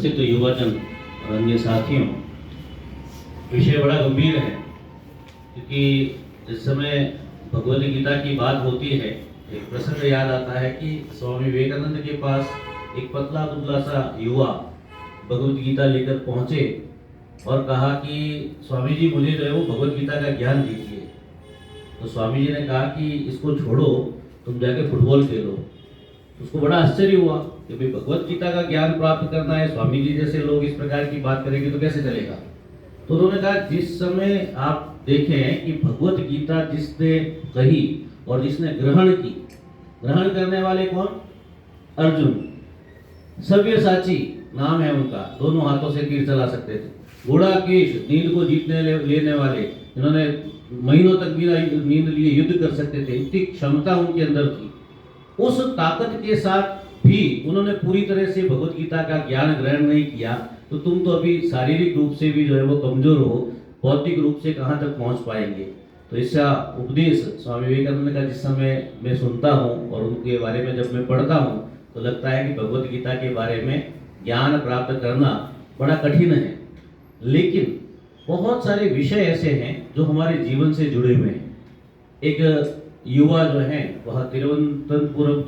उपस्थित युवाजन और अन्य साथियों, विषय बड़ा गंभीर है क्योंकि जिस समय भगवद गीता की बात होती है, एक प्रसंग याद आता है कि स्वामी विवेकानंद के पास एक पतला दुबला सा युवा भगवद गीता लेकर पहुंचे और कहा कि स्वामी जी मुझे जो है वो भगवद गीता का ज्ञान दीजिए। तो स्वामी जी ने कहा कि इसको छोड़ो, तुम जाके फुटबॉल खेलो। उसको बड़ा आश्चर्य हुआ कि भाई भगवद गीता का ज्ञान प्राप्त करना है, स्वामी जी जैसे लोग इस प्रकार की बात करेंगे तो कैसे चलेगा। तो उन्होंने कहा जिस समय आप देखें कि भगवद गीता जिसने कही और जिसने ग्रहण की, ग्रहण करने वाले कौन? अर्जुन। सव्यसाची नाम है उनका, दोनों हाथों से तीर चला सकते थे। गुड़ाकेश, नींद को जीतने लेने वाले, इन्होंने महीनों तक बिना नींद लिए युद्ध कर सकते थे, इतनी क्षमता उनके अंदर थी। उस ताकत के साथ भी उन्होंने पूरी तरह से भगवद गीता का ज्ञान ग्रहण नहीं किया, तो तुम तो अभी शारीरिक रूप से भी जो है वो कमजोर हो, भौतिक रूप से कहाँ तक पहुँच पाएंगे। तो इसका उपदेश स्वामी विवेकानंद का जिस समय मैं सुनता हूँ और उनके बारे में जब मैं पढ़ता हूँ तो लगता है कि भगवद गीता के बारे में ज्ञान प्राप्त करना बड़ा कठिन है। लेकिन बहुत सारे विषय ऐसे हैं जो हमारे जीवन से जुड़े हुए हैं। एक युवा जो है वह त्रिवेंद्रम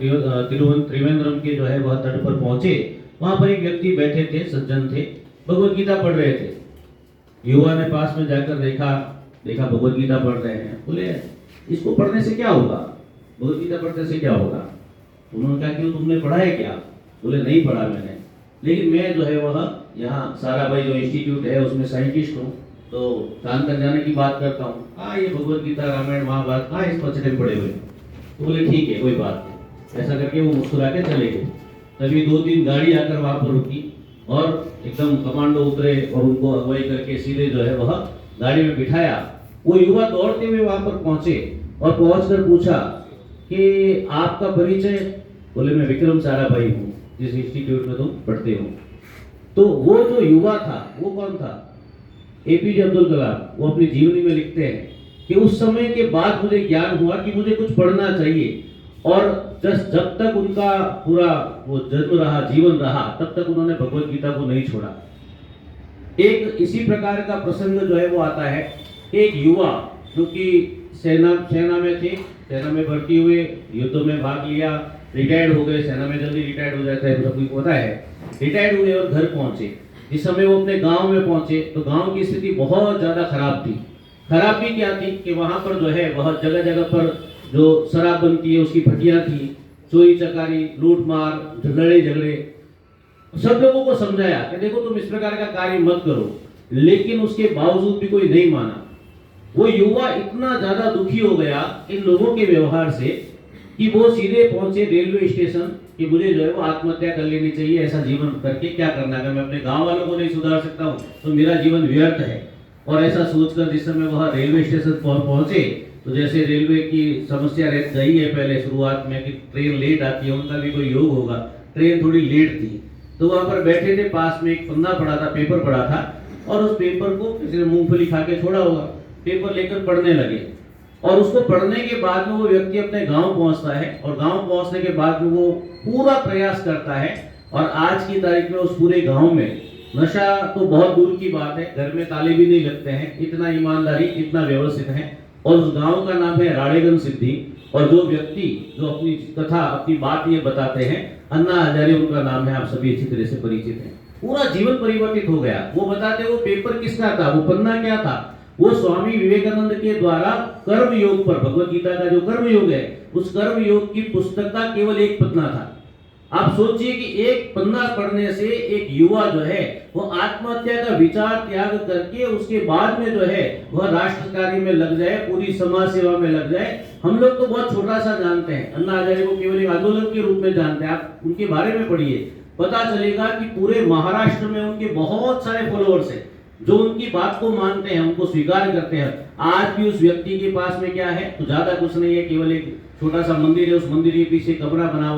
के जो है वह तट पर पहुंचे। वहां पर एक व्यक्ति बैठे थे, सज्जन थे, भगवद गीता पढ़ रहे थे। युवा ने पास में जाकर देखा भगवद गीता पढ़ रहे हैं। बोले इसको पढ़ने से क्या होगा, भगवद गीता पढ़ने से क्या होगा। उन्होंने कहा कि तुमने पढ़ा है क्या? बोले नहीं पढ़ा मैंने, लेकिन मैं जो है वह यहाँ साराभाई जो इंस्टीट्यूट है उसमें साइंटिस्ट हूँ, तो चांद तक जाने की बात करता हूँ। हाँ, ये भगवद गीता, रामायण, महाभारत कहाँ इस पचड़े में पड़े हुए। तो बोले ठीक है, कोई बात नहीं। ऐसा करके वो मुस्कुरा के चले गए। तभी 2-3 गाड़ी आकर वहाँ पर रुकी और एकदम कमांडो उतरे और उनको अगुवाई करके सीधे जो है वह गाड़ी में बिठाया। वो युवा दौड़ते हुए वहाँ पर पहुंचे और पहुंचकर पूछा कि आपका परिचय? बोले मैं विक्रम साराभाई हूँ, जिस इंस्टीट्यूट में तुम पढ़ते हो। तो वो जो युवा था वो कौन था? एपीजे अब्दुल कलाम। वो अपनी जीवनी में लिखते हैं कि उस समय के बाद मुझे ज्ञान हुआ कि मुझे कुछ पढ़ना चाहिए, और जब तक उनका पूरा वो जन्म रहा, जीवन रहा, तब तक उन्होंने भगवद गीता को नहीं छोड़ा। एक इसी प्रकार का प्रसंग जो है वो आता है। एक युवा जो कि सेना में थे, सेना में भर्ती हुए, युद्धों में भाग लिया, रिटायर्ड हो गए। सेना में जल्दी रिटायर्ड हो जाता है, सबको पता है। रिटायर्ड हुए और घर पहुंचे। इस समय वो अपने गांव में पहुंचे तो गांव की स्थिति बहुत ज्यादा खराब थी। खराबी क्या थी कि वहां पर जो है वह जगह जगह पर जो शराब बनती है उसकी भट्टियां थी, चोरी चकारी, लूट मार, झगड़े। सब लोगों को समझाया कि देखो तुम इस प्रकार का कार्य मत करो, लेकिन उसके बावजूद भी कोई नहीं माना। वो युवा इतना ज्यादा दुखी हो गया इन लोगों के व्यवहार से कि वो सीधे पहुंचे रेलवे स्टेशन कि मुझे जो है वो आत्महत्या कर लेनी चाहिए। ऐसा जीवन करके क्या करना है, मैं अपने गांव वालों को नहीं सुधार सकता हूँ तो मेरा जीवन व्यर्थ है। और ऐसा सोचकर जिस समय वह रेलवे स्टेशन पर पहुंचे तो जैसे रेलवे की समस्या रह गई है पहले शुरुआत में कि ट्रेन लेट आती है, उनका भी कोई योग होगा। ट्रेन थोड़ी लेट थी तो वहां पर बैठे थे, पास में एक पन्ना पड़ा था, पेपर पड़ा था, और उस पेपर को किसी ने मूंगफली खा के छोड़ा होगा। पेपर लेकर पढ़ने लगे और उसको पढ़ने के बाद में वो व्यक्ति अपने गांव पहुंचता है और गांव पहुंचने के बाद में वो पूरा प्रयास करता है। और आज की तारीख में उस पूरे गांव में नशा तो बहुत दूर की बात है, घर में ताले भी नहीं लगते हैं, इतना ईमानदारी, इतना व्यवस्थित है। और उस गांव का नाम है राड़ेगन सिद्धि। और जो व्यक्ति जो अपनी कथा, अपनी बात ये बताते हैं, अन्ना हजारे उनका नाम है, आप सभी अच्छी तरह से परिचित हैं। पूरा जीवन परिवर्तित हो गया। वो बताते वो पेपर किसका था, वो पन्ना क्या था, वो स्वामी विवेकानंद के द्वारा कर्म योग पर, भगवद गीता का जो कर्म योग है उस कर्म योग की पुस्तक का केवल एक पन्ना था। आप सोचिए कि एक पन्ना पढ़ने से एक युवा जो है वो आत्महत्या का विचार त्याग करके उसके बाद में जो है वह राष्ट्र कार्य में लग जाए, पूरी समाज सेवा में लग जाए। हम लोग तो बहुत छोटा सा जानते हैं, अन्ना हजारे को केवल एक आंदोलन के रूप में जानते हैं। आप उनके बारे में पढ़िए, पता चलेगा कि पूरे महाराष्ट्र में उनके बहुत सारे फॉलोअर्स हैं जो उनकी बात को मानते हैं, उनको स्वीकार करते हैं। आज भी उस व्यक्ति के पास में क्या है तो ज्यादा कुछ नहीं है, केवल एक छोटा सा मंदिर है, उस मंदिर के पीछे कमरा बना हुआ